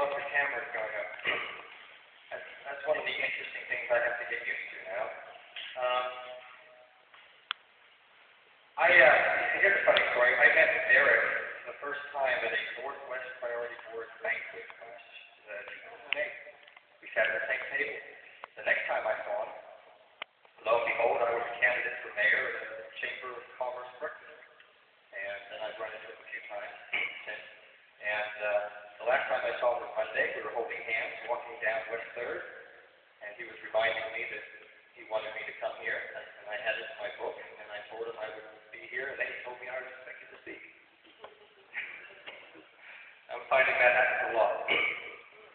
once the camera's going up. That's one of the interesting things I have to get used to now. Here's a funny story. I met Derek for the first time at a Northwest Priority Board banquet last May. We sat at the same table. The next time I saw him, lo and behold, I was a candidate for mayor at the Chamber of Commerce breakfast. And then I've run into him a few times since. And the last time I saw him was Monday. We were holding hands, walking down West 3rd, and he was reminding me that he wanted me to come here, and I had it in my book, and I told him I would be here, and then he told me I was expected to speak. I'm finding that happens a lot.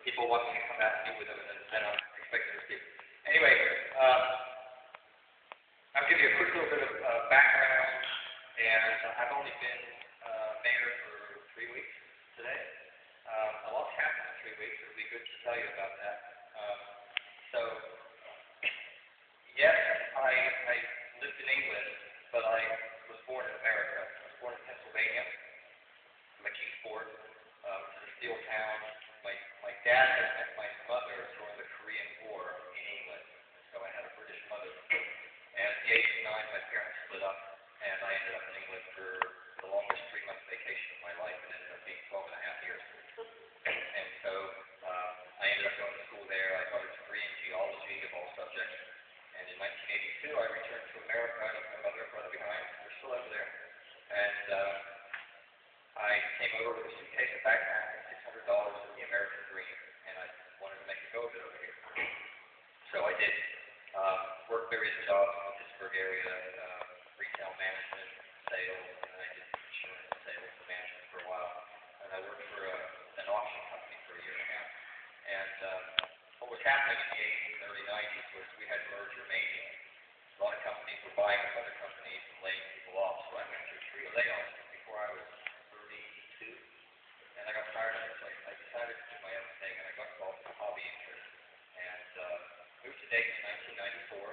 People want me to come out and meet with them, and then I'm expected to speak. Anyway, I'll give you a quick little bit of background, and I've only been mayor for 3 weeks today. A lot's happened in 3 weeks. It would be good to tell you about that. Yes, I lived in England, but I was born in America. I was born in Pennsylvania, McKeesport, which is a steel town. My dad had met my mother during the Korean War in England, so I had a British mother. And at the age of 9, my parents split up, and I ended up in England for the longest 3-month vacation of my life, and ended up being 12 and a half years. And so I ended up going to school there. I got a degree in geology of all subjects. And in 1982, I returned to America. I left my mother and brother behind. They're still over there. And I came over with a suitcase, a backpack, and $600 of the American dream. And I wanted to make a go of it over here. So I did. Worked various jobs in the Pittsburgh area, retail management, sales, and I did insurance sales and management for a while. And I worked for an auction company for a year and a half. And what was happening in the 80s and early 90s was we had merger mating. A lot of companies were buying up other companies and laying people off. So I went through 3 layoffs before I was 32. And I got tired of it. So I decided to do my own thing, and I got involved in a hobby interest. And moved to Dayton in 1994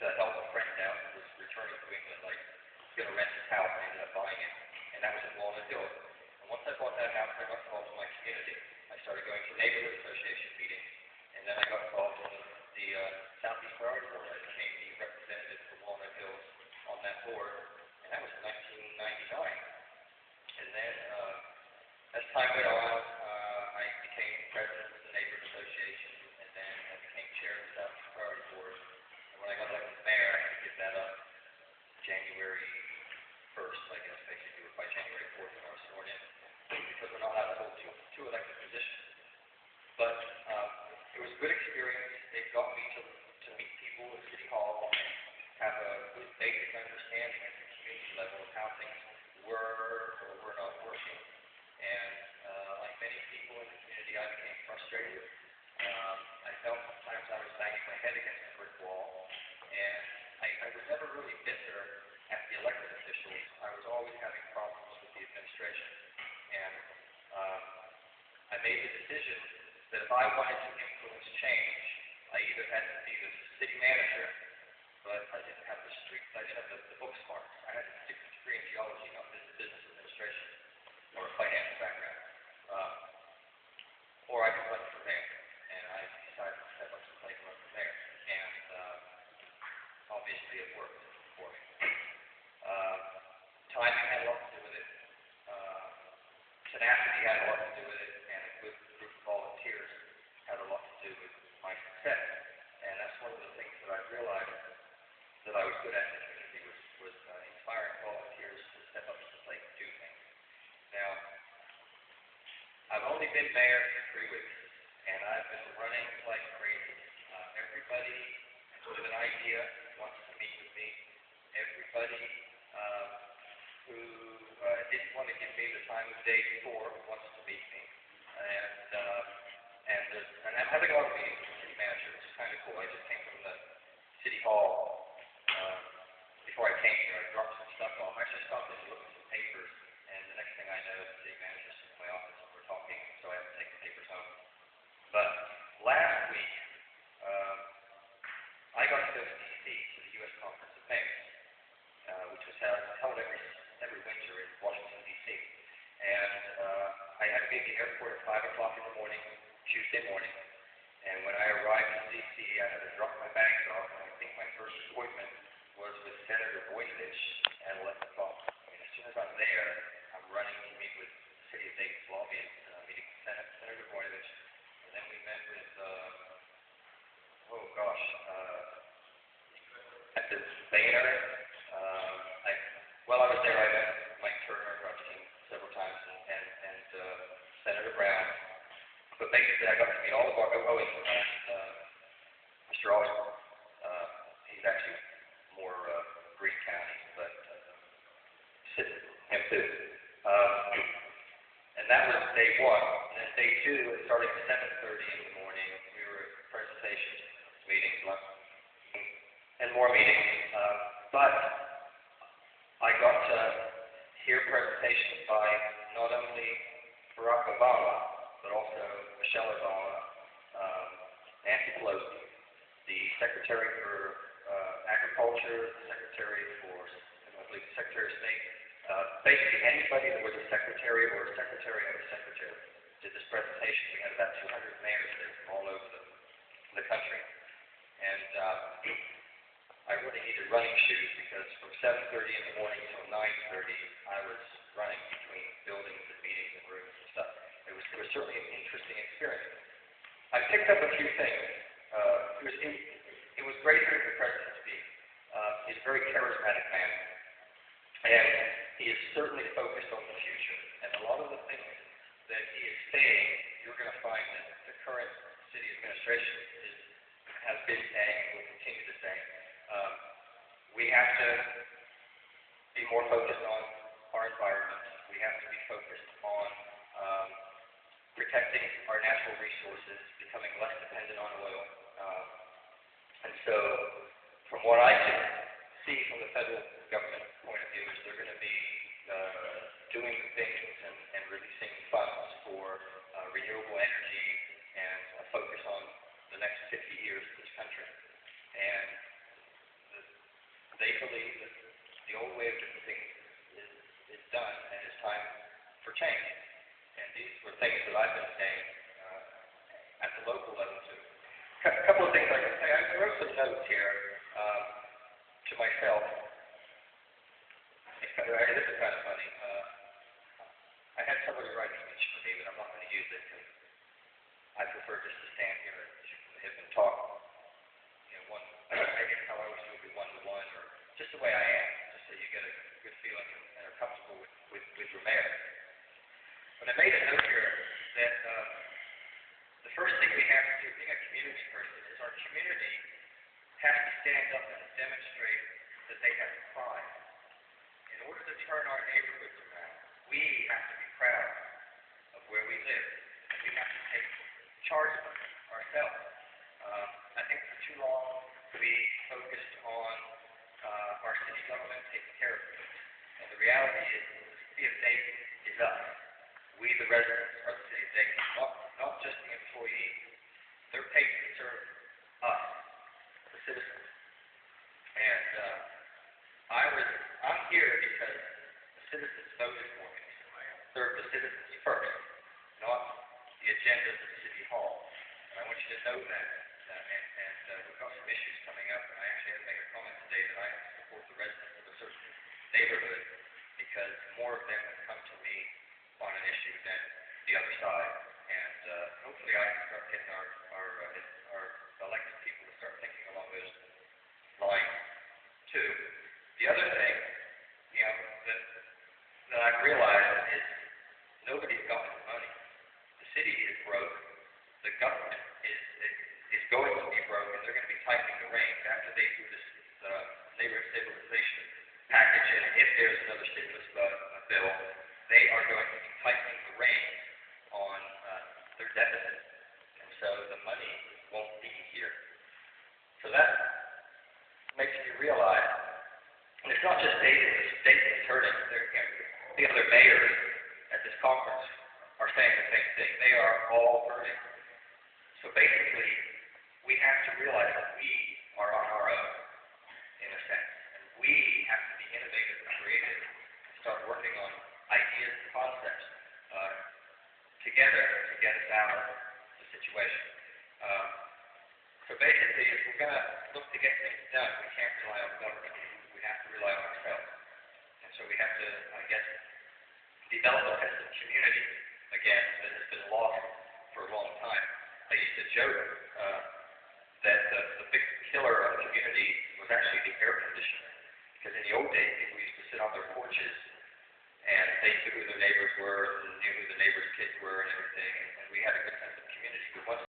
to help a friend out who was returning to England. I was going to rent his house, and I ended up buying it. And that was in Walnut Hills. And once I bought that house, I got involved in my community. I started going to neighborhood association meetings, and then I got involved in the Southeast Priority Board. I became the representative for Walnut Hills on that board, and that was in 1999. And then, as time went on, I became president of the neighborhood association, and then I became chair of the Southeast Priority Board. And when I got elected mayor, I had to give that up January 1st, I guess. I should do it by January 4th when I was sworn in, because we're not allowed to hold two elected positions. But it was a good experience. It got me to meet people at City Hall and have a good basic understanding at the community level of how things were or were not working. And like many people in the community, I became frustrated. I felt sometimes I was banging my head against a brick wall. And I was never really bitter at the elected officials. I was always having problems with the administration. And I made the decision that if I wanted to influence change, I either had to be the city manager, but I didn't have the street, I didn't have the book smarts. I had a degree in geology, not business administration, or a finance background. Or I could run for mayor, and I decided to step up to the plate and run for mayor. And obviously it worked for me. Timing had a lot to do with it. Tenacity had a lot to do with it, and a good group of volunteers had a lot to do with my success. And that's one of the things that I realized that I was good at in the community was inspiring volunteers to step up to the plate and do things. Now, I've only been mayor for 3 weeks, and I've been running like crazy. Everybody with an idea wants to meet with me. Everybody who didn't want to give me the time of day before wants to meet me. And I'm having a lot of meetings with the city manager, which is kind of cool. I just came from the city hall before I came here. I dropped some stuff off. I actually stopped in to look at some papers, and the next thing I know, the city manager's in my office and we're talking, so I have to take the papers home. But last week, I got to go to D.C., to the U.S. Conference of Mayors, which was held every winter in Washington, D.C. And I had to be me at the airport at 5 o'clock in the morning, Tuesday morning. And when I arrived in D.C., I had to drop my bags off. And I think my first appointment was with Senator Leitzell at 11 o'clock. I mean, as soon as I'm there, I'm running to meet with the City of Dayton's lobbyists, meeting with Senator Leitzell. And then we met with, at the Bay Area. While I was there, I met Mike Turner, I've seen several times, and Senator Brown. But basically, I got to meet all of our, Mr. Osborne. He's actually more Greene County, but him too. And that was day one. And then day two, starting at 7:30 in the morning, we were at presentations, meetings, and more meetings. But I got to hear presentations by not only Barack Obama, but also Michelle Obama, Nancy Pelosi, the Secretary for Agriculture, the Secretary for, I believe, the Secretary of State. Basically, anybody that was a secretary or a secretary of a secretary did this presentation. We had about 200 mayors there from all over the country. And I really needed running shoes because from 7:30 in the morning till 9:30, I was running between buildings and meetings and rooms and stuff. It was certainly an interesting experience. I picked up a few things. It was great hearing the President speak. He's a very charismatic man. And he is certainly focused on the future. And a lot of the things that he is saying, you're going to find that the current city administration has been saying and will continue to say. We have to be more focused on our environment. We have to be focused on protecting our natural resources, becoming less dependent on oil. And so, from what I can see from the federal government point of view, is they're going to be doing things and releasing funds for renewable energy and a focus on the next 50 years of this country. And they believe that the old way of doing things is done and it's time for change. And these were things that I've been saying at the local level too. A couple of things I can say. I wrote some notes here to myself. This is kind of funny. I had somebody write a speech for me, but I'm not going to use it because I prefer just to stand here and shoot from the hip and talk. I guess how I always do it one-to-one, or just the way I am, just so you get a good feeling and are comfortable with your mayor. But I made a note here that the first thing we have to do, being a community person, is our community has to stand up and demonstrate that they have pride. In order to turn our neighborhoods around, we have to be proud of where we live, and we have to take charge of it ourselves. I think for too long we focused on our city government taking care of things, and the reality is the city of Dayton is us. We, the residents, are the city of Dayton, not just the employees. They're paid to serve us, the citizens. And I'm here because the citizens voted for me. I serve the citizens first, not the agendas of City Hall. And I want you to know that. We've got some issues coming up, and I actually had to make a comment today that I have to support the residents of a certain neighborhood because more of them have come to me on an issue than the other side. And hopefully I can start getting our elected people to start thinking along those lines too. The other thing, that I've realized is nobody's got the money. The city is broke. The government is going to be broke, and they're going to be tightening the reins after they do this neighborhood stabilization package. And if there's another stimulus bill, they are going to be tightening the reins on their deficit, and so the money won't be here. So that makes me realize, and it's not just Dayton. Dayton is hurting. The other mayors at this conference are saying the same thing. They are all hurting. So basically, we have to realize that we are on our own, in a sense. And we have to be innovative and creative and start working on ideas and concepts to together to get us out of the situation. So basically, if we're going to look to get things done, we can't rely on the government. We have to rely on ourselves. And so we have to, I guess, develop a sense of community again that has been lost for a long time. I used to joke that the big killer of community was actually the air conditioner. Because in the old days, people used to sit on their porches and they knew who their neighbors were and knew who the neighbors' kids were and everything. And we had a good sense of community. But once